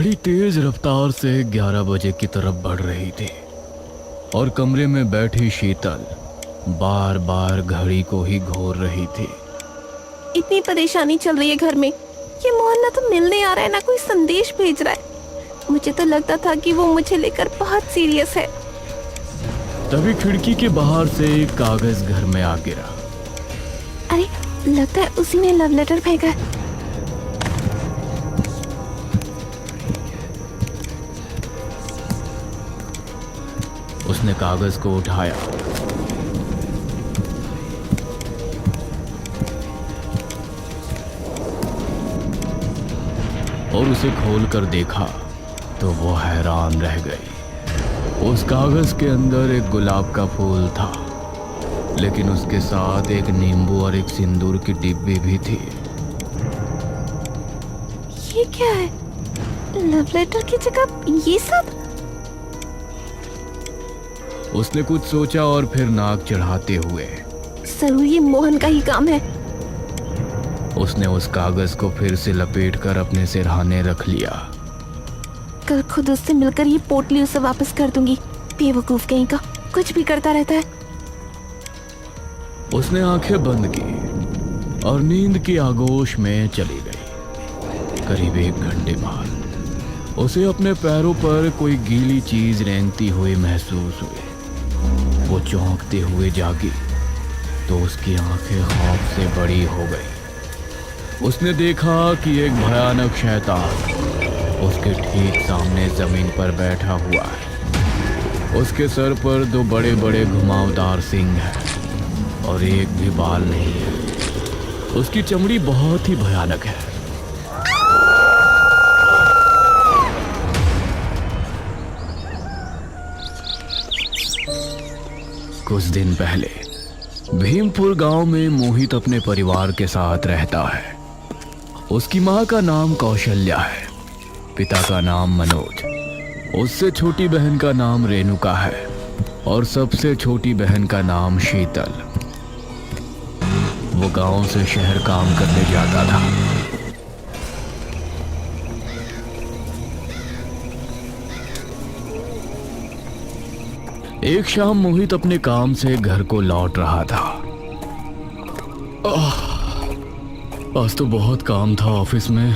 गाड़ी तेज रफ्तार से 11 बजे की तरफ बढ़ रही थी और कमरे में बैठी शीतल बार बार घड़ी को ही घूर रही थी। इतनी परेशानी चल रही है घर में। ये मोहन ना तो मिलने आ रहा है ना कोई संदेश भेज रहा है। मुझे तो लगता था कि वो मुझे लेकर बहुत सीरियस है। तभी खिड़की के बाहर से एक कागज घर में आ गिरा। अरे लगता है उसी ने लव लेटर फेंका है। उसने कागज को उठाया और उसे खोलकर देखा तो वो हैरान रह गई। उस कागज के अंदर एक गुलाब का फूल था, लेकिन उसके साथ एक नींबू और एक सिंदूर की डिब्बी भी थी। ये क्या है? लव लेटर की जगह ये सब? उसने कुछ सोचा और फिर नाक चढ़ाते हुए, जरूर ये मोहन का ही काम है। उसने उस कागज को फिर से लपेटकर अपने सिरहाने रख लिया। कल खुद उससे मिलकर ये पोटली उसे वापस कर दूंगी। बेवकूफ कहीं का, कुछ भी करता रहता है। उसने आंखें बंद की और नींद की आगोश में चली गई। करीब 1 घंटे बाद उसे अपने पैरों पर कोई गीली चीज रेंगती हुई महसूस हुई। वो चौंकते हुए जागी तो उसकी आंखें खौफ से बड़ी हो गई। उसने देखा कि एक भयानक शैतान उसके ठीक सामने जमीन पर बैठा हुआ है। उसके सर पर 2 बड़े बड़े घुमावदार सींग हैं और एक भी बाल नहीं है। उसकी चमड़ी बहुत ही भयानक है। कुछ दिन पहले भीमपुर गांव में मोहित अपने परिवार के साथ रहता है। उसकी माँ का नाम कौशल्या है, पिता का नाम मनोज, उससे छोटी बहन का नाम रेणुका है और सबसे छोटी बहन का नाम शीतल। वो गांव से शहर काम करने जाता था। एक शाम मोहित अपने काम से घर को लौट रहा था। आज तो बहुत काम था ऑफिस में,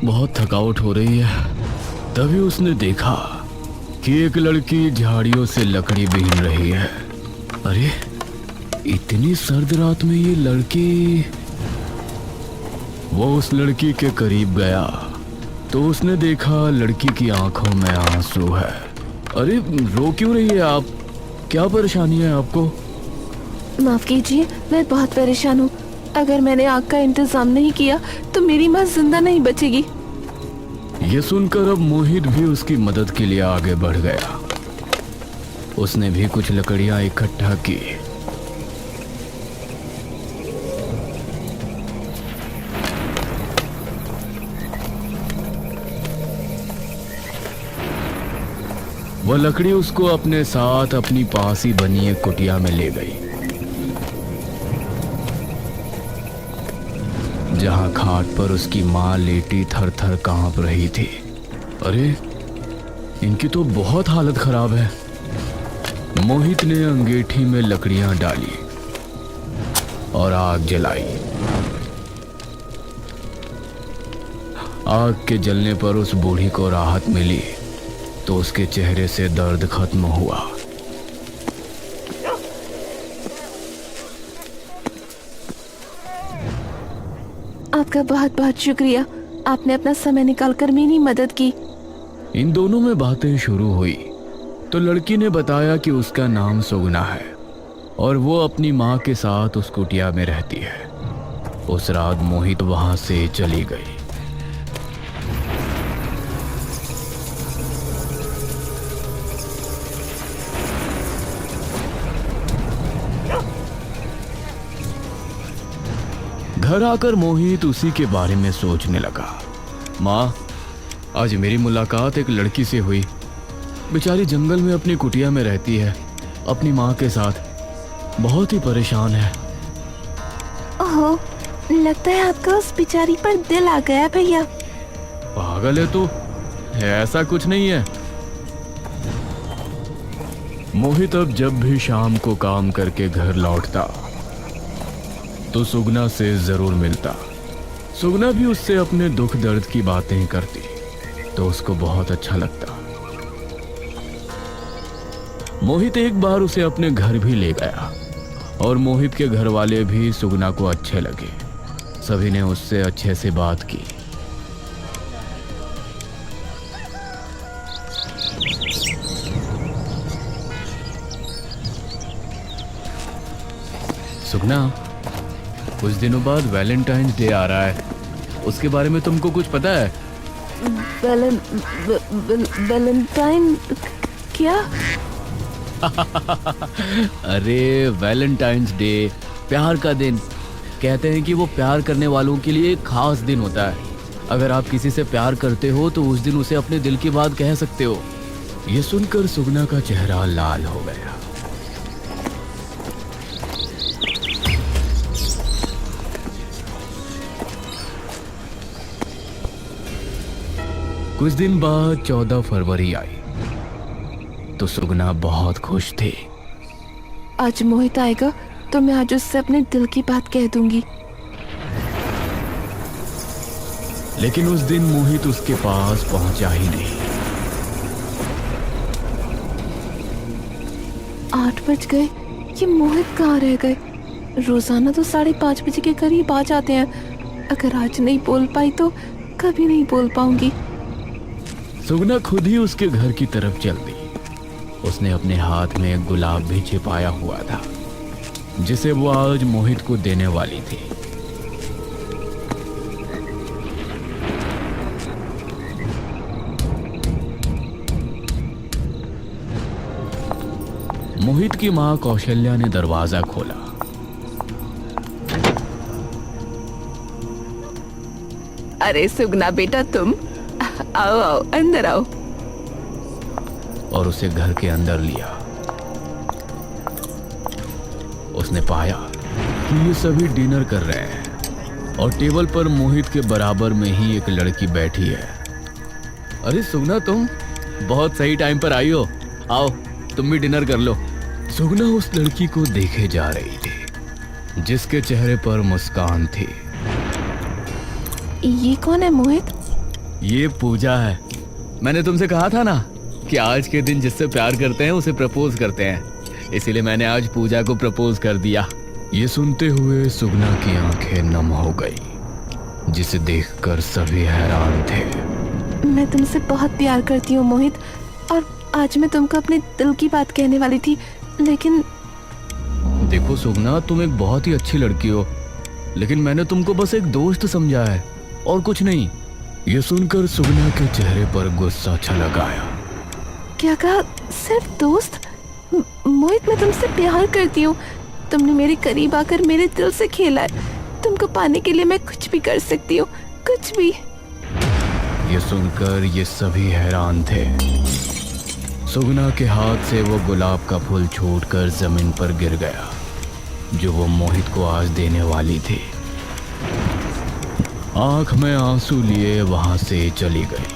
बहुत थकावट हो रही है। तभी उसने देखा कि एक लड़की झाड़ियों से लकड़ी बीन रही है। अरे इतनी सर्द रात में ये लड़की। वो उस लड़की के करीब गया तो उसने देखा लड़की की आंखों में आंसू है। अरे रो क्यों रही है आप? क्या परेशानी है आपको? माफ कीजिए, मैं बहुत परेशान हूँ। अगर मैंने आग का इंतजाम नहीं किया तो मेरी माँ जिंदा नहीं बचेगी। ये सुनकर अब मोहित भी उसकी मदद के लिए आगे बढ़ गया। उसने भी कुछ लकड़ियां इकट्ठा की। वह लकड़ी उसको अपने साथ अपनी पास ही बनी एक कुटिया में ले गई, जहां खाट पर उसकी मां लेटी थर थर कांप रही थी। अरे इनकी तो बहुत हालत खराब है। मोहित ने अंगीठी में लकड़ियां डाली और आग जलाई। आग के जलने पर उस बूढ़ी को राहत मिली तो उसके चेहरे से दर्द खत्म हुआ। आपका बहुत बहुत शुक्रिया, आपने अपना समय निकालकर मेरी मदद की। इन दोनों में बातें शुरू हुई तो लड़की ने बताया कि उसका नाम सुगना है और वो अपनी माँ के साथ उस कुटिया में रहती है। उस रात मोहित वहां से चली गई। घर आकर मोहित उसी के बारे में सोचने लगा। माँ, आज मेरी मुलाकात एक लड़की से हुई। बेचारी जंगल में अपनी कुटिया में रहती है अपनी माँ के साथ, बहुत ही परेशान है। ओहो, लगता है आपका उस बेचारी पर दिल आ गया भैया। पागल है तू, ऐसा कुछ नहीं है। मोहित अब जब भी शाम को काम करके घर लौटता तो सुगना से जरूर मिलता। सुगना भी उससे अपने दुख दर्द की बातें करती तो उसको बहुत अच्छा लगता। मोहित एक बार उसे अपने घर भी ले गया और मोहित के घर वाले भी सुगना को अच्छे लगे। सभी ने उससे अच्छे से बात की। सुगना, कुछ दिनों बाद वैलेंटाइंस डे आ रहा है, उसके बारे में तुमको कुछ पता है? वैलेंटाइन क्या? अरे वैलेंटाइंस डे प्यार का दिन। कहते हैं कि वो प्यार करने वालों के लिए एक खास दिन होता है। अगर आप किसी से प्यार करते हो तो उस दिन उसे अपने दिल की बात कह सकते हो। ये सुनकर सुगना का चेहरा लाल हो गया। कुछ दिन बाद 14 फरवरी आई तो सुगना बहुत खुश थी। आज मोहित आएगा तो मैं आज उससे अपने दिल की बात कह दूंगी। लेकिन उस दिन मोहित उसके पास पहुंचा ही नहीं। 8 बज गए, ये मोहित कहाँ रह गए? रोजाना तो 5:30 बजे के करीब आ जाते हैं। अगर आज नहीं बोल पाई तो कभी नहीं बोल पाऊंगी। सुगना खुद ही उसके घर की तरफ चल दी। उसने अपने हाथ में एक गुलाब भी छिपाया हुआ था जिसे वो आज मोहित को देने वाली थी। मोहित की मां कौशल्या ने दरवाजा खोला। अरे सुगना बेटा, तुम आओ आओ, अंदर आओ। और उसे घर के अंदर लिया। उसने पाया कि ये सभी डिनर कर रहे हैं और टेबल पर मोहित के बराबर में ही एक लड़की बैठी है। अरे सुगना, तुम बहुत सही टाइम पर आई हो। आओ तुम भी डिनर कर लो। सुगना उस लड़की को देखे जा रही थी जिसके चेहरे पर मुस्कान थी। ये कौन है मोहित? ये पूजा है। मैंने तुमसे कहा था ना कि आज के दिन जिससे प्यार करते हैं उसे प्रपोज करते हैं, इसीलिए मैंने आज पूजा को प्रपोज कर दिया। ये सुनते हुए सुगना की आंखें नम हो गई जिसे देखकर सभी हैरान थे। मैं तुमसे बहुत प्यार करती हूँ मोहित, और आज मैं तुमको अपने दिल की बात कहने वाली थी, लेकिन देखो सुगना, तुम एक बहुत ही अच्छी लड़की हो, लेकिन मैंने तुमको बस एक दोस्त समझा है और कुछ नहीं। ये सुनकर सुगना के चेहरे पर गुस्सा छलक आया। क्या कहा? सिर्फ दोस्त? मोहित, मैं तुमसे प्यार करती हूँ। तुमने मेरे करीब आकर मेरे दिल से खेला है। तुमको पाने के लिए मैं कुछ भी कर सकती हूँ, कुछ भी। ये सुनकर ये सभी हैरान थे। सुगना के हाथ से वो गुलाब का फूल छूटकर जमीन पर गिर गया जो वो मोहित को आज देने वाली थी। आंख में आंसू लिए वहां से चली गई।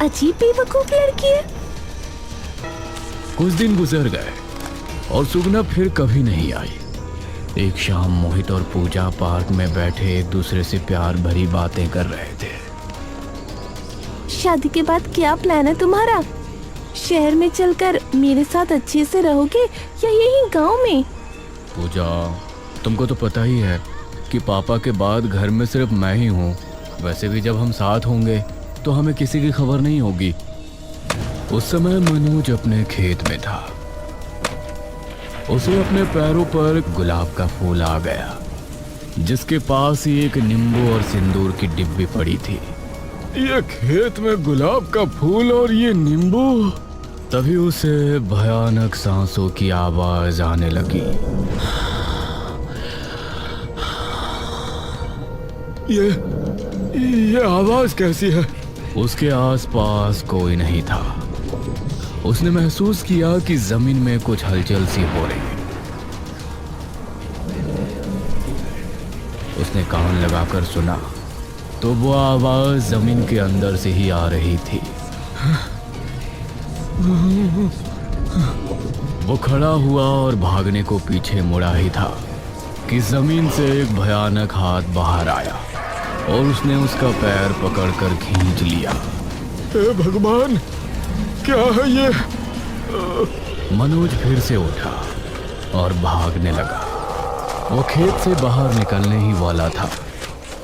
अजीब बेवकूफ लड़की है। कुछ दिन गुजर गए और सुगना फिर कभी नहीं आई। एक शाम मोहित और पूजा पार्क में बैठे एक दूसरे से प्यार भरी बातें कर रहे थे। शादी के बाद क्या प्लान है तुम्हारा? शहर में चलकर मेरे साथ अच्छे से रहोगे या यही गांव में? पूजा, तुमको तो पता ही है कि पापा के बाद घर में सिर्फ मैं ही हूँ। वैसे भी जब हम साथ होंगे तो हमें किसी की खबर नहीं होगी। उस समय मनोज अपने खेत में था। उसे अपने पैरों पर गुलाब का फूल आ गया जिसके पास ही एक नींबू और सिंदूर की डिब्बी पड़ी थी। ये खेत में गुलाब का फूल और ये नींबू। तभी उसे भयानक सांसों की आवाज आने लगी। ये आवाज कैसी है? उसके आसपास कोई नहीं था। उसने महसूस किया कि जमीन में कुछ हलचल सी हो रही है। उसने कान लगाकर सुना तो वो आवाज जमीन के अंदर से ही आ रही थी। वो खड़ा हुआ और भागने को पीछे मुड़ा ही था कि जमीन से एक भयानक हाथ बाहर आया और उसने उसका पैर पकड़कर खींच लिया। हे भगवान, क्या है ये? मनोज फिर से उठा और भागने लगा। वो खेत से बाहर निकलने ही वाला था,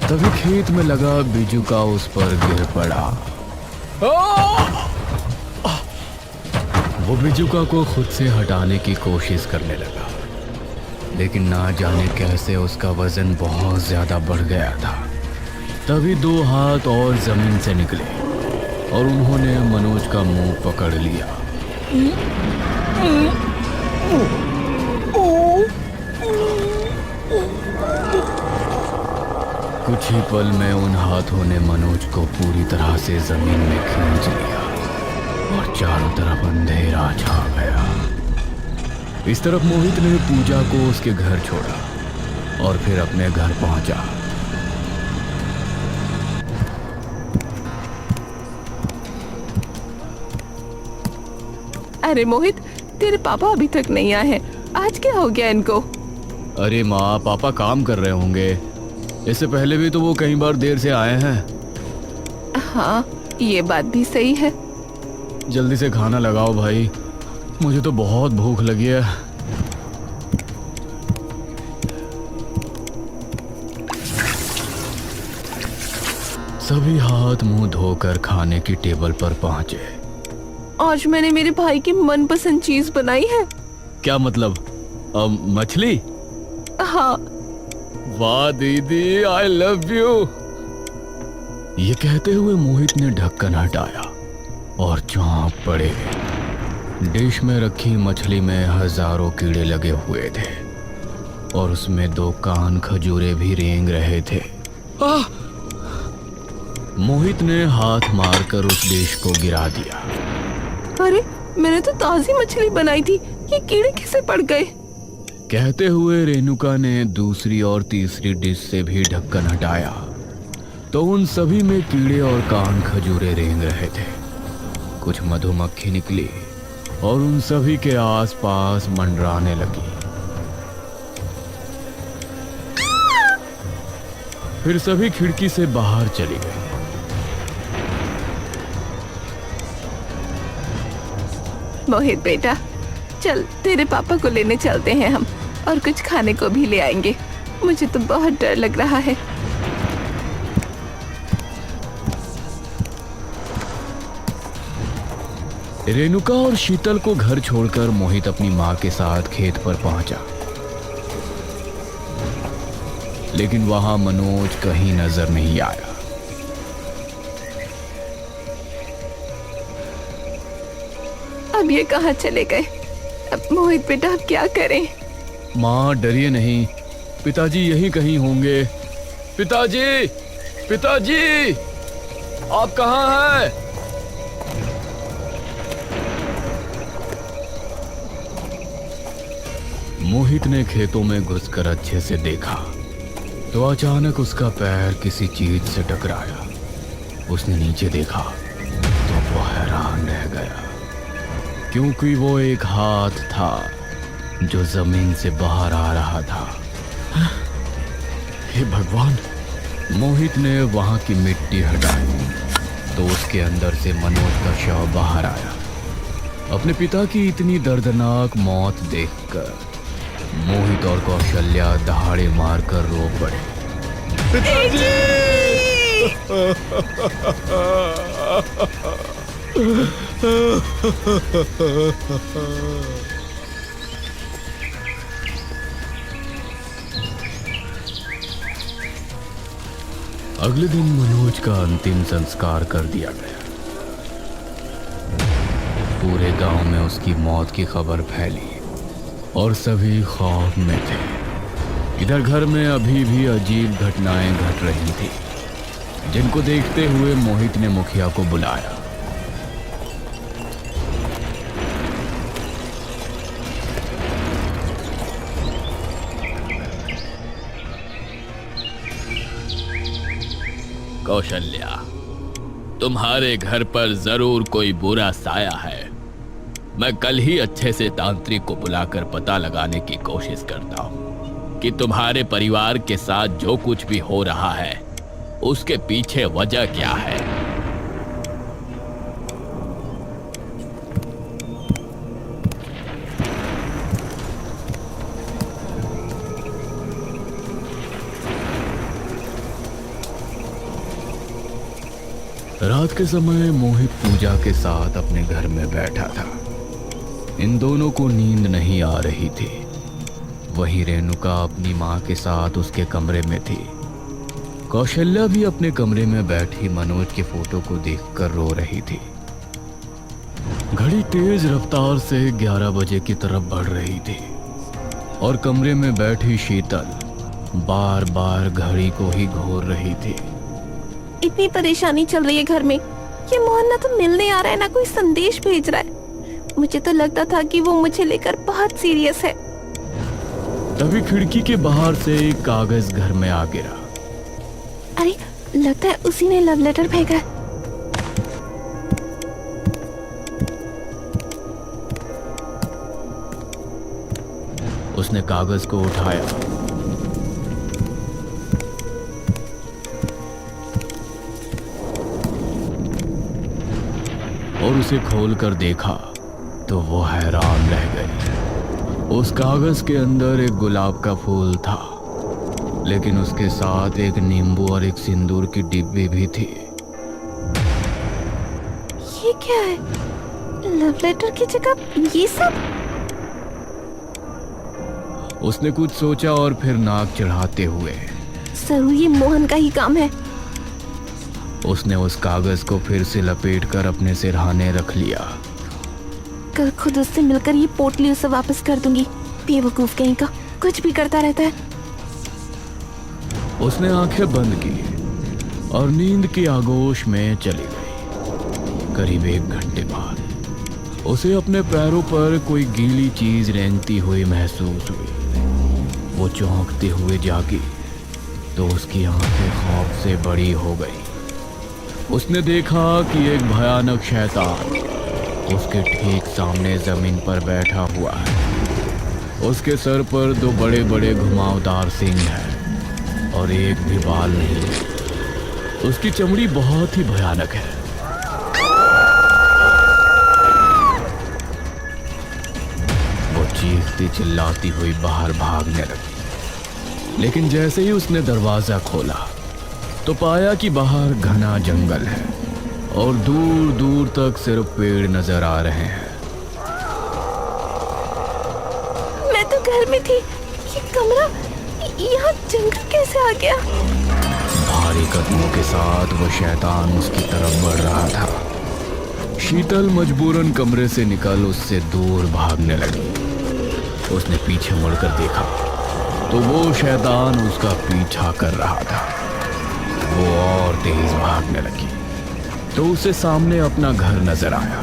तभी खेत में लगा बिजुका उस पर गिर पड़ा। वो बिजुका को खुद से हटाने की कोशिश करने लगा, लेकिन ना जाने कैसे उसका वजन बहुत ज्यादा बढ़ गया था। तभी 2 हाथ और जमीन से निकले और उन्होंने मनोज का मुंह पकड़ लिया। कुछ ही पल में उन हाथों ने मनोज को पूरी तरह से जमीन में खींच लिया और चारों तरफ अंधेरा छा गया। इस तरफ मोहित ने पूजा को उसके घर छोड़ा और फिर अपने घर पहुंचा। अरे मोहित, तेरे पापा अभी तक नहीं आए हैं। आज क्या हो गया इनको? अरे माँ, पापा काम कर रहे होंगे। इससे पहले भी तो वो कई बार देर से आए हैं। हाँ, ये बात भी सही है। जल्दी से खाना लगाओ भाई, मुझे तो बहुत भूख लगी है। सभी हाथ मुंह धोकर खाने की टेबल पर पहुंचे। आज मैंने मेरे भाई की मनपसंद चीज बनाई है। क्या मतलब? मछली? हाँ। वाह दीदी, आई लव यू। ये कहते हुए मोहित ने ढक्कन हटाया और चाँप पड़े। डिश में रखी मछली में हजारों कीड़े लगे हुए थे और उसमें 2 कान खजूरे भी रेंग रहे थे। मोहित ने हाथ मारकर उस डिश को गिरा दिया। अरे, मैंने तो ताजी मछली बनाई थी, ये कीड़े कैसे पड़ गए? कहते हुए रेणुका ने दूसरी और तीसरी डिश से भी ढक्कन हटाया तो उन सभी में कीड़े और कान खजूरे रेंग रहे थे। कुछ मधुमक्खी निकली और उन सभी के आसपास मंडराने लगी। फिर सभी खिड़की से बाहर चली गई। मोहित बेटा, चल तेरे पापा को लेने चलते हैं हम, और कुछ खाने को भी ले आएंगे। मुझे तो बहुत डर लग रहा है। रेणुका और शीतल को घर छोड़कर मोहित अपनी माँ के साथ खेत पर पहुंचा, लेकिन वहां मनोज कहीं नजर नहीं आया। अब ये कहाँ चले गए? अब मोहित बेटा, अब क्या करें? माँ डरिए नहीं, पिताजी यहीं कहीं होंगे। पिताजी, पिताजी, आप कहाँ हैं? मोहित ने खेतों में घुसकर अच्छे से देखा तो अचानक उसका पैर किसी चीज से टकराया। उसने नीचे देखा तो वो हैरान रह गया, क्योंकि वो एक हाथ था जो जमीन से बाहर आ रहा था। हे भगवान! मोहित ने वहां की मिट्टी हटाई तो उसके अंदर से मनोज का शव बाहर आया। अपने पिता की इतनी दर्दनाक मौत देखकर मोहित और कौशल्या दहाड़े मारकर रो पड़े। अगले दिन मनोज का अंतिम संस्कार कर दिया गया। पूरे गांव में उसकी मौत की खबर फैली और सभी खौफ में थे। इधर घर में अभी भी अजीब घटनाएं घट रही थी, जिनको देखते हुए मोहित ने मुखिया को बुलाया। कौशल्या, तुम्हारे घर पर जरूर कोई बुरा साया है। मैं कल ही अच्छे से तांत्रिक को बुलाकर पता लगाने की कोशिश करता हूँ कि तुम्हारे परिवार के साथ जो कुछ भी हो रहा है उसके पीछे वजह क्या है। रात के समय मोहित पूजा के साथ अपने घर में बैठा था। इन दोनों को नींद नहीं आ रही थी। वहीं रेणुका अपनी माँ के साथ उसके कमरे में थी। कौशल्या भी अपने कमरे में बैठी मनोज के फोटो को देखकर रो रही थी। घड़ी तेज रफ्तार से 11 बजे की तरफ बढ़ रही थी और कमरे में बैठी शीतल बार बार घड़ी को ही घोर रही थी। इतनी परेशानी चल रही है घर में। ये मोहन ना तो मिलने आ रहा है ना कोई संदेश भेज रहा है। मुझे तो लगता था कि वो मुझे लेकर बहुत सीरियस है। तभी खिड़की के बाहर से एक कागज घर में आ गिरा। अरे लगता है उसी ने लव लेटर भेजा है। उसने कागज को उठाया और उसे खोलकर देखा तो वो हैरान रह गई। उस कागज के अंदर एक गुलाब का फूल था, लेकिन उसके साथ एक नींबू और एक सिंदूर की डिब्बी भी थी। ये क्या है? लव लेटर की जगह ये सब? उसने कुछ सोचा और फिर नाक चढ़ाते हुए जरूर ये मोहन का ही काम है। उसने उस कागज को फिर से लपेटकर अपने सिरहाने रख लिया। कल खुद उससे मिलकर ये पोटली उसे वापस कर दूंगी। बेवकूफ कहीं का, कुछ भी करता रहता है। उसने आंखें बंद की और नींद की आगोश में चली गई। करीब 1 घंटे बाद उसे अपने पैरों पर कोई गीली चीज रेंगती हुई महसूस हुई। वो चौंकते हुए जागी तो उसकी आंखें खौफ से बड़ी हो गई। उसने देखा कि एक भयानक शैतान उसके ठीक सामने जमीन पर बैठा हुआ है। उसके सर पर 2 बड़े बड़े घुमावदार सींग हैं और एक भी बाल नहीं। उसकी चमड़ी बहुत ही भयानक है। वो चीखती चिल्लाती हुई बाहर भागने लगी, लेकिन जैसे ही उसने दरवाजा खोला तो पाया कि बाहर घना जंगल है और दूर दूर तक सिर्फ पेड़ नजर आ रहे हैं। मैं तो घर में थी, ये कमरा, यहाँ जंगल कैसे आ गया? भारी कदमों के साथ वो शैतान उसकी तरफ बढ़ रहा था। शीतल मजबूरन कमरे से निकल उससे दूर भागने लगी। उसने पीछे मुड़कर देखा तो वो शैतान उसका पीछा कर रहा था। वो और तेज भागने लगी तो उसे सामने अपना घर नजर आया।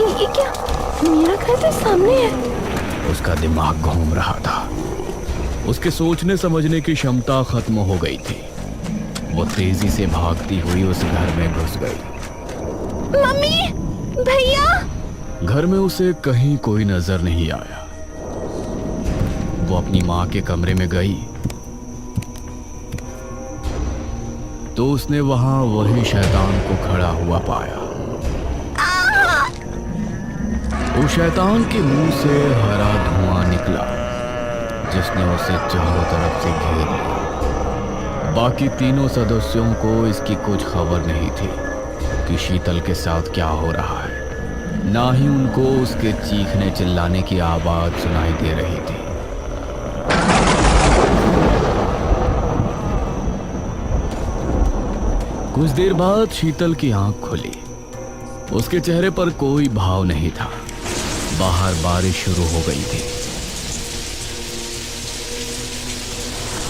ये क्या? मेरा घर तो सामने है। उसका दिमाग घूम रहा था। उसके सोचने समझने की क्षमता खत्म हो गई थी। वो तेजी से भागती हुई उस घर में घुस गई। मम्मी, भैया। घर में उसे कहीं कोई नजर नहीं आया। वो अपनी माँ के कमरे में गई तो उसने वहां वही शैतान को खड़ा हुआ पाया। उस शैतान के मुंह से हरा धुआं निकला जिसने उसे चारों तरफ से घेर लिया। बाकी तीनों सदस्यों को इसकी कुछ खबर नहीं थी कि शीतल के साथ क्या हो रहा है। ना ही उनको उसके चीखने चिल्लाने की आवाज सुनाई दे रही थी। कुछ देर बाद शीतल की आंख खुली। उसके चेहरे पर कोई भाव नहीं था। बाहर बारिश शुरू हो गई थी।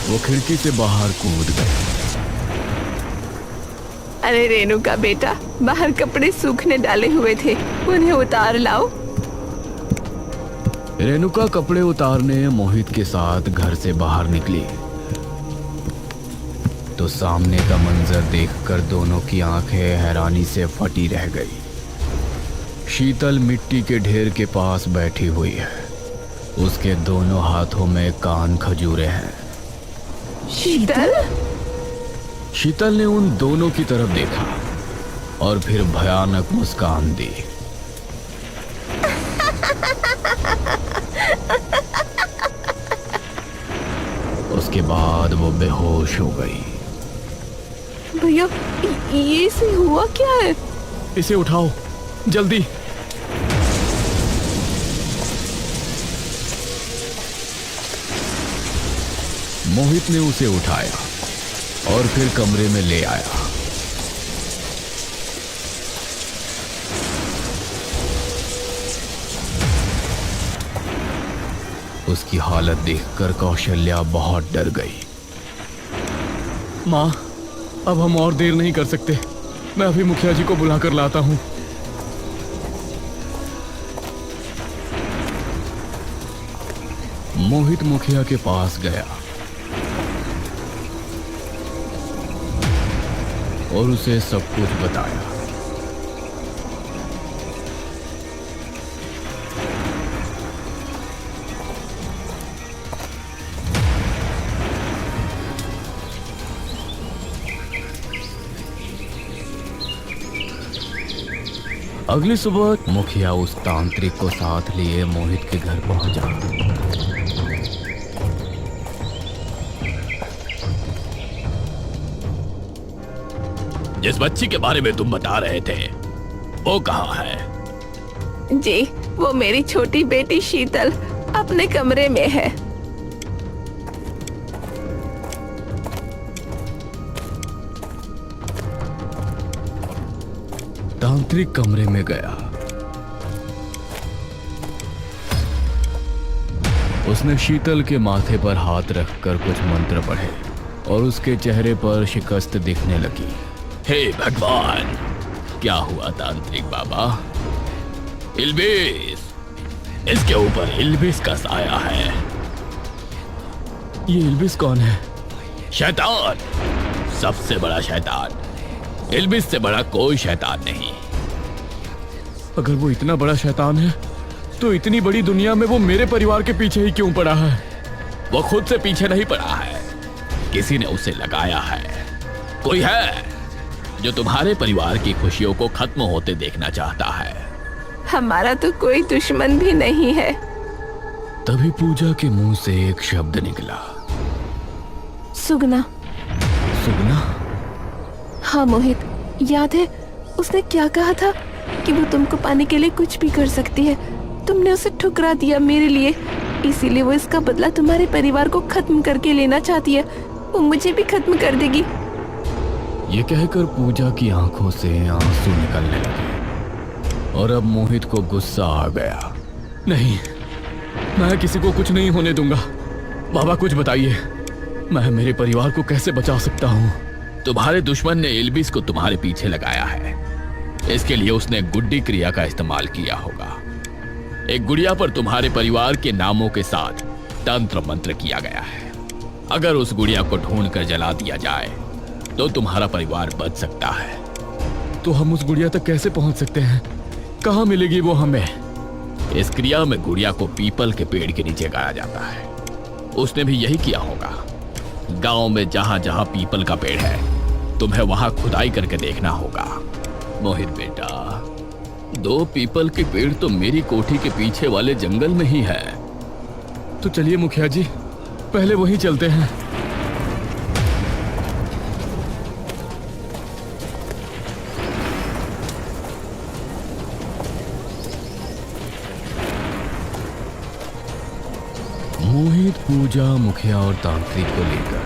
वो खिड़की से बाहर कूद गई। अरे रेणु का बेटा, बाहर कपड़े सूखने डाले हुए थे, उन्हें उतार लाओ। रेणुका कपड़े उतारने मोहित के साथ घर से बाहर निकली तो सामने का मंजर देखकर दोनों की आंखें हैरानी से फटी रह गई। शीतल मिट्टी के ढेर के पास बैठी हुई है। उसके दोनों हाथों में कान खजूरे हैं। शीतल? शीतल ने उन दोनों की तरफ देखा और फिर भयानक मुस्कान दी। उसके बाद वो बेहोश हो गई। भैया, ये से हुआ क्या है? इसे उठाओ जल्दी। मोहित ने उसे उठाया और फिर कमरे में ले आया। उसकी हालत देखकर कौशल्या बहुत डर गई। माँ, अब हम और देर नहीं कर सकते। मैं अभी मुखिया जी को बुलाकर लाता हूँ। मोहित मुखिया के पास गया और उसे सब कुछ बताया। अगली सुबह मुखिया उस तांत्रिक को साथ लिए मोहित के घर पहुंचा। जिस बच्ची के बारे में तुम बता रहे थे वो कहाँ है? जी, वो मेरी छोटी बेटी शीतल अपने कमरे में है। तांत्रिक कमरे में गया। उसने शीतल के माथे पर हाथ रखकर कुछ मंत्र पढ़े और उसके चेहरे पर शिकस्त दिखने लगी। हे भगवान, क्या हुआ तांत्रिक बाबा? इल्बिस, इसके ऊपर इल्बिस का साया है। ये इल्बिस कौन है? शैतान, सबसे बड़ा शैतान। इल्बिस से बड़ा कोई शैतान नहीं। अगर वो इतना बड़ा शैतान है तो इतनी बड़ी दुनिया में वो मेरे परिवार के पीछे ही क्यों पड़ा है? वो खुद से पीछे नहीं पड़ा है, किसी ने उसे लगाया है। कोई है जो तुम्हारे परिवार की खुशियों को खत्म होते देखना चाहता है। हमारा तो कोई दुश्मन भी नहीं है। तभी पूजा के मुंह से एक शब्द निकला। सुगना। सुगना? हाँ मोहित, याद है उसने क्या कहा था कि वो तुमको पाने के लिए कुछ भी कर सकती है। तुमने उसे ठुकरा दिया मेरे लिए, इसीलिए वो इसका बदला तुम्हारे परिवार को खत्म करके लेना चाहती है। वो मुझे भी खत्म कर देगी। ये कहकर पूजा की आंखों से आंसू निकलने लगे और अब मोहित को गुस्सा आ गया। नहीं, मैं किसी को कुछ नहीं होने दूंगा। बाबा कुछ बताइए, मैं मेरे परिवार को कैसे बचा सकता हूँ? तुम्हारे दुश्मन ने इल्बिस को तुम्हारे पीछे लगाया है। इसके लिए उसने गुड्डी क्रिया का इस्तेमाल किया होगा। एक गुड़िया पर तुम्हारे परिवार के नामों के साथ तंत्र मंत्र किया गया है। अगर उस गुड़िया को ढूंढ कर जला दिया जाए तो तुम्हारा परिवार बच सकता है। तो हम उस गुड़िया तक कैसे पहुंच सकते हैं? कहाँ मिलेगी वो हमें? इस क्रिया में गुड़िया को पीपल के पेड़ के नीचे गाड़ा जाता है। उसने भी यही किया होगा। गांव में जहां जहां पीपल का पेड़ है, तुम्हें वहां खुदाई करके देखना होगा। मोहित बेटा, 2 पीपल के पेड़ तो मेरी कोठी के पीछे वाले जंगल में ही है। तो चलिए मुखिया जी, पहले वहीं चलते हैं। मोहित पूजा, मुखिया और तांत्रिक को लेकर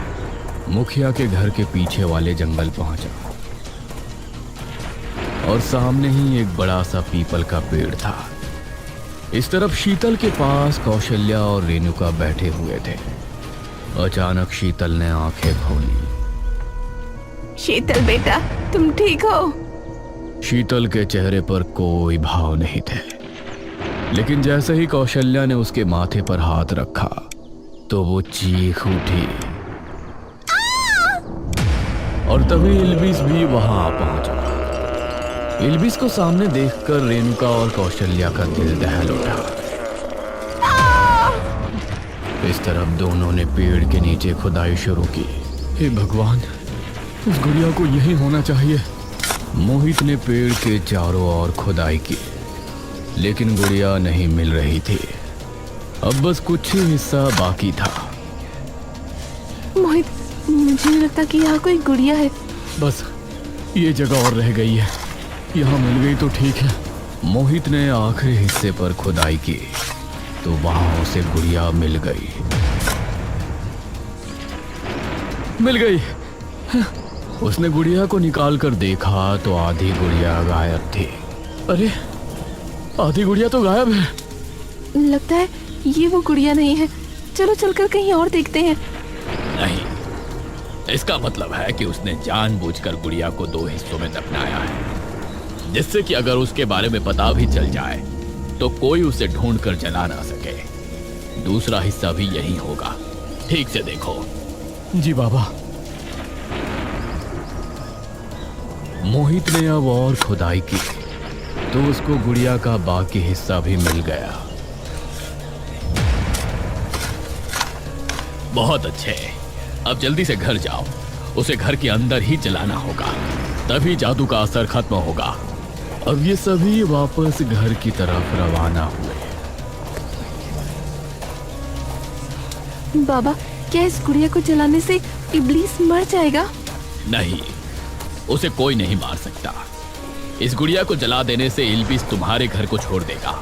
मुखिया के घर के पीछे वाले जंगल पहुंचा और सामने ही एक बड़ा सा पीपल का पेड़ था। इस तरफ शीतल के पास कौशल्या और रेणुका बैठे हुए थे। अचानक शीतल ने आंखें खोली। शीतल बेटा, तुम ठीक हो? शीतल के चेहरे पर कोई भाव नहीं थे। लेकिन जैसे ही कौशल्या ने उसके माथे पर हाथ रखा तो वो चीख उठी और तभी इल्बिस भी वहां पहुंचा। इल्बिस को सामने देखकर रेणुका और कौशल्या का दिल दहल उठा। इस तरफ दोनों ने पेड़ के नीचे खुदाई शुरू की। हे भगवान, इस गुड़िया को यही होना चाहिए। मोहित ने पेड़ के चारों ओर खुदाई की, लेकिन गुड़िया नहीं मिल रही थी। अब बस कुछ ही हिस्सा बाकी था। मोहित, मुझे नहीं लगता कि यहाँ कोई गुड़िया है। बस ये जगह और रह गई है, यहाँ मिल गई तो ठीक है। मोहित ने आखिरी हिस्से पर खुदाई की तो वहां उसे गुड़िया मिल गई। मिल गई। उसने गुड़िया को निकाल कर देखा तो आधी गुड़िया गायब थी। अरे, आधी गुड़िया तो गायब है। लगता है ये वो गुड़िया नहीं है। चलो चलकर कहीं और देखते हैं। नहीं, इसका मतलब है कि उसने जानबूझकर गुड़िया को दो हिस्सों में दफनाया है, जिससे कि अगर उसके बारे में पता भी चल जाए तो कोई उसे ढूंढकर जला ना सके। दूसरा हिस्सा भी यही होगा, ठीक से देखो। जी बाबा। मोहित ने अब और खुदाई की तो उसको गुड़िया का बाकी हिस्सा भी मिल गया। बहुत अच्छे, अब जल्दी से घर जाओ। उसे घर के अंदर ही जलाना होगा, तभी जादू का असर खत्म होगा। अब ये सभी वापस घर की तरफ रवाना हुए। बाबा, क्या इस गुड़िया को जलाने से इब्लीस मर जाएगा? नहीं, उसे कोई नहीं मार सकता। इस गुड़िया को जला देने से इल्बिस तुम्हारे घर को छोड़ देगा,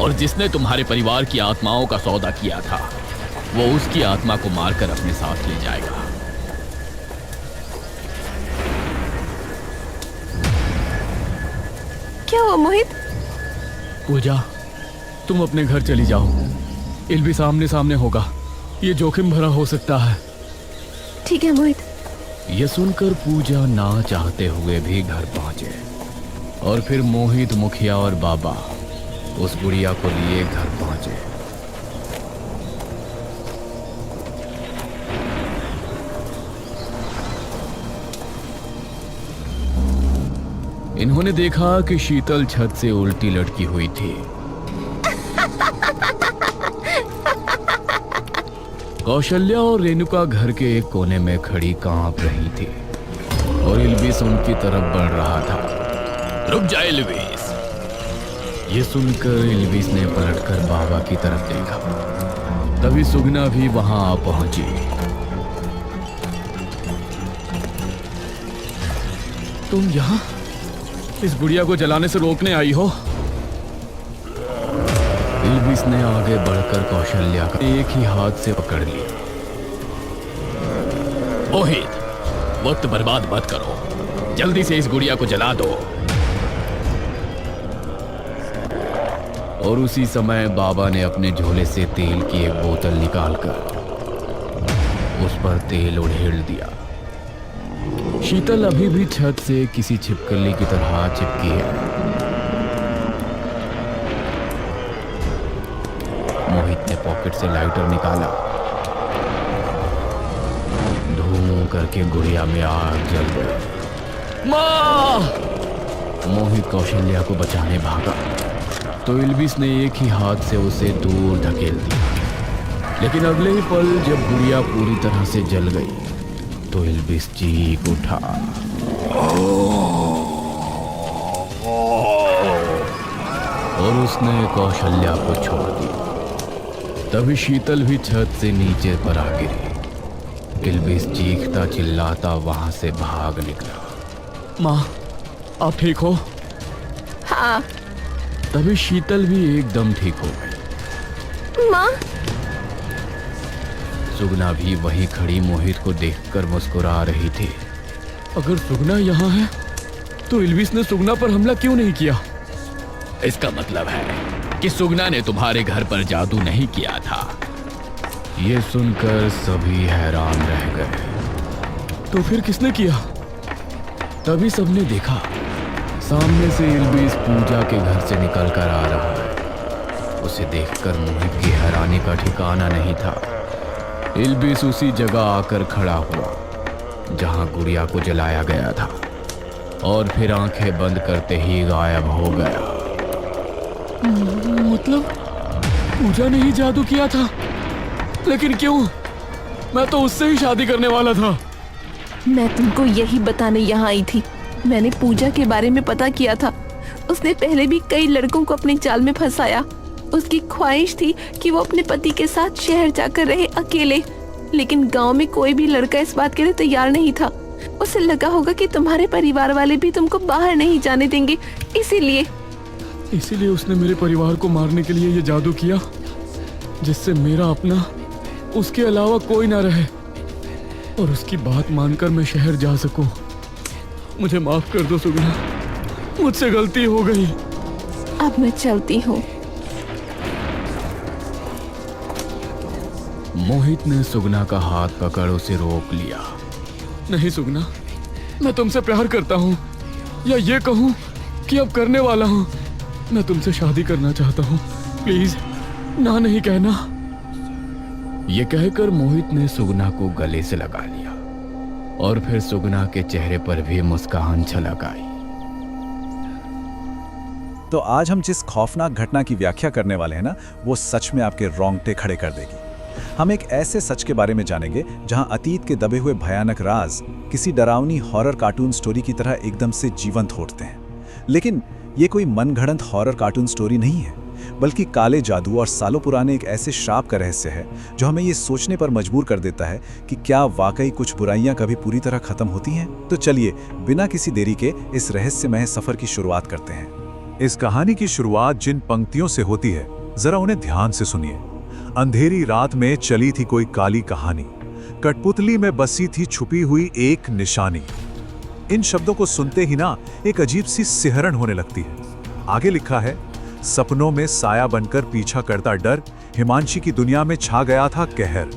और जिसने तुम्हारे परिवार की आत्माओं का सौदा किया था वो उसकी आत्मा को मारकर अपने साथ ले जाएगा। क्या हुआ मोहित? पूजा, तुम अपने घर चली जाओ। इल्बिस सामने सामने होगा, ये जोखिम भरा हो सकता है। ठीक है मोहित। यह सुनकर पूजा ना चाहते हुए भी घर पहुंचे, और फिर मोहित, मुखिया और बाबा उस गुड़िया को लिए घर पहुंचे। इन्होंने देखा कि शीतल छत से उल्टी लटकी हुई थी। कौशल्या और रेणुका घर के एक कोने में खड़ी कांप रही थी, और इल्बिस उनकी तरफ बढ़ रहा था। रुक जा इल्बिस! ये सुनकर इल्बिस ने पलटकर बाबा की तरफ देखा। तभी सुगना भी वहां आ पहुंची। तुम यहाँ इस गुड़िया को जलाने से रोकने आई हो? इल्बिस ने आगे बढ़कर कौशल्या का एक ही हाथ से पकड़ लिया। मोहित, वक्त बर्बाद मत करो, जल्दी से इस गुड़िया को जला दो। और उसी समय बाबा ने अपने झोले से तेल की एक बोतल निकालकर उस पर तेल उड़ेल दिया। शीतल अभी भी छत से किसी छिपकली की तरह चिपकी है। मोहित ने पॉकेट से लाइटर निकाला। धूम करके गुड़िया में आग जल गई। माँ! मोहित कौशल्या को बचाने भागा तो इल्बिस ने एक ही हाथ से उसे दूर धकेल दिया। लेकिन अगले ही पल जब गुड़िया पूरी तरह से जल गई तो इल्बिस चीख उठा। और उसने कौशल्या को छोड़ दिया। तभी शीतल भी छत से नीचे पर आ गिरी। इल्बिस चीखता चिल्लाता वहां से भाग निकला। माँ, आप ठीक हो? हाँ। तभी शीतल भी एकदम ठीक हो गई। माँ! सुगना भी वहीं खड़ी मोहित को देखकर मुस्कुरा रही थी। अगर सुगना यहाँ है तो इल्बिस ने सुगना पर हमला क्यों नहीं किया? इसका मतलब है कि सुगना ने तुम्हारे घर पर जादू नहीं किया था। ये सुनकर सभी हैरान रह गए। तो फिर किसने किया? तभी सबने देखा, सामने से इल्बिस पूजा के घर से निकल कर आ रहा है। उसे देखकर मोहित की हैरानी का ठिकाना नहीं था। इल्बिस उसी जगह आकर खड़ा हुआ जहां गुड़िया को जलाया गया था और फिर आंखें बंद करते ही गायब हो गया। मतलब पूजा ने ही जादू किया था? लेकिन क्यों? मैं तो उससे ही शादी करने वाला था। मैं तुमको यही बताने यहाँ आई थी। मैंने पूजा के बारे में पता किया था। उसने पहले भी कई लड़कों को अपने जाल में फंसाया। उसकी ख्वाहिश थी कि वो अपने पति के साथ शहर जाकर रहे अकेले, लेकिन गांव में कोई भी लड़का इस बात के लिए तैयार नहीं था। उसे लगा होगा कि तुम्हारे परिवार वाले भी तुमको बाहर नहीं जाने देंगे, इसीलिए उसने मेरे परिवार को मारने के लिए ये जादू किया, जिससे मेरा अपना उसके अलावा कोई ना रहे और उसकी बात मानकर मैं शहर जा सकूं। मुझे माफ कर दो सुगना, मुझसे गलती हो गई। अब मैं चलती हूँ। मोहित ने सुगना का हाथ पकड़ उसे रोक लिया। नहीं सुगना, मैं तुमसे प्यार करता हूँ, या ये कहूँ कि अब करने वाला हूँ। मैं तुमसे शादी करना चाहता हूँ, प्लीज ना नहीं कहना। ये कहकर मोहित ने सुगना को गले से लगा लिया और फिर सुगना के चेहरे पर भी मुस्कान छलक आई। तो आज हम जिस खौफनाक घटना की व्याख्या करने वाले हैं ना, वो सच में आपके रोंगटे खड़े कर देगी। हम एक ऐसे सच के बारे में जानेंगे जहां अतीत के दबे हुए भयानक राज किसी डरावनी हॉरर कार्टून स्टोरी की तरह एकदम से जीवंत होते हैं। लेकिन ये कोई मनगढ़ंत हॉरर कार्टून स्टोरी नहीं है, बल्कि काले जादू और सालों पुराने एक ऐसे श्राप का रहस्य है जो हमें ये सोचने पर मजबूर कर देता है कि क्या वाकई कुछ बुराइयां कभी पूरी तरह खत्म होती हैं। तो चलिए बिना किसी देरी के इस रहस्यमय सफर की शुरुआत करते हैं। इस कहानी की शुरुआत जिन पंक्तियों से होती है, जरा उन्हें ध्यान से सुनिए। अंधेरी रात में चली थी कोई काली कहानी, कठपुतली में बसी थी छुपी हुई एक निशानी। इन शब्दों को सुनते ही ना एक अजीब सी सिहरन होने लगती है। आगे लिखा है, सपनों में साया बनकर पीछा करता डर, हिमांशी की दुनिया में छा गया था कहर।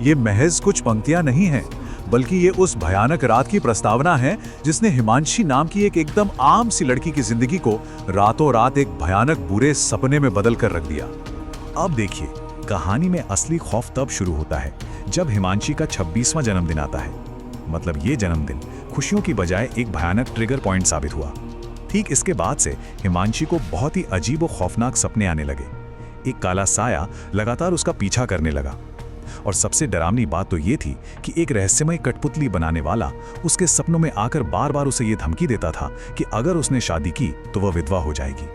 ये महज कुछ पंक्तियां नहीं हैं, बल्कि ये उस भयानक रात की प्रस्तावना है जिसने हिमांशी नाम की एक एकदम आम सी लड़की की जिंदगी को रातों रात एक भयानक बुरे सपने में बदल कर रख दिया। अब देखिए, कहानी में असली खौफ तब शुरू होता है जब हिमांशी का 26वां जन्मदिन आता है। मतलब ये जन्मदिन खुशियों की बजाय एक भयानक ट्रिगर पॉइंट साबित हुआ। ठीक इसके बाद से हिमांशी को बहुत ही अजीब और खौफनाक सपने आने लगे। एक काला साया लगातार उसका पीछा करने लगा और सबसे डरावनी बात तो ये थी कि एक रहस्यमय कठपुतली बनाने वाला उसके सपनों में आकर बार बार उसे ये धमकी देता था कि अगर उसने शादी की तो वह विधवा हो जाएगी।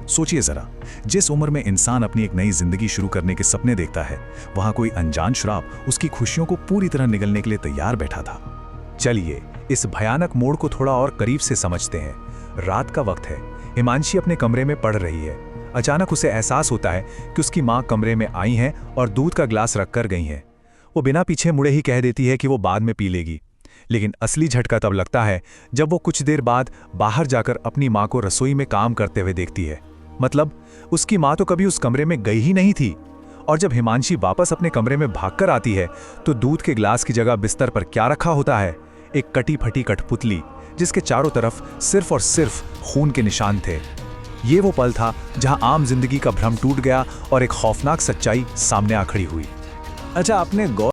सोचिए जरा, जिस उम्र में इंसान अपनी एक नई जिंदगी शुरू करने के सपने देखता है, वहां कोई अनजान श्राप उसकी खुशियों को पूरी तरह निगलने के लिए तैयार बैठा था। चलिए इस भयानक मोड़ को थोड़ा और करीब से समझते हैं। रात का वक्त है, हिमांशी अपने कमरे में पढ़ रही है। अचानक उसे एहसास होता है कि उसकी माँ कमरे में आई हैं और दूध का ग्लास रख कर गई हैं। वो बिना पीछे मुड़े ही कह देती है कि वो बाद में पी लेगी, लेकिन असली झटका तब लगता है जब वो कुछ देर बाद बाहर जाकर अपनी माँ को रसोई में काम करते हुए देखती है। मतलब उसकी माँ तो कभी उस कमरे में गई ही नहीं थी। और जब हिमांशी वापस अपने कमरे में भागकर आती है तो दूध के ग्लास की जगह बिस्तर पर क्या रखा होता है? एक कटी फटी कठपुतली जिसके चारों तरफ सिर्फ और सिर्फ खून के निशान थे। ये वो पल था जहां आम जिंदगी का भ्रम टूट गया और एक खौफनाक सच्चाई सामने आ खड़ी हुई। अच्छा, आपने गौर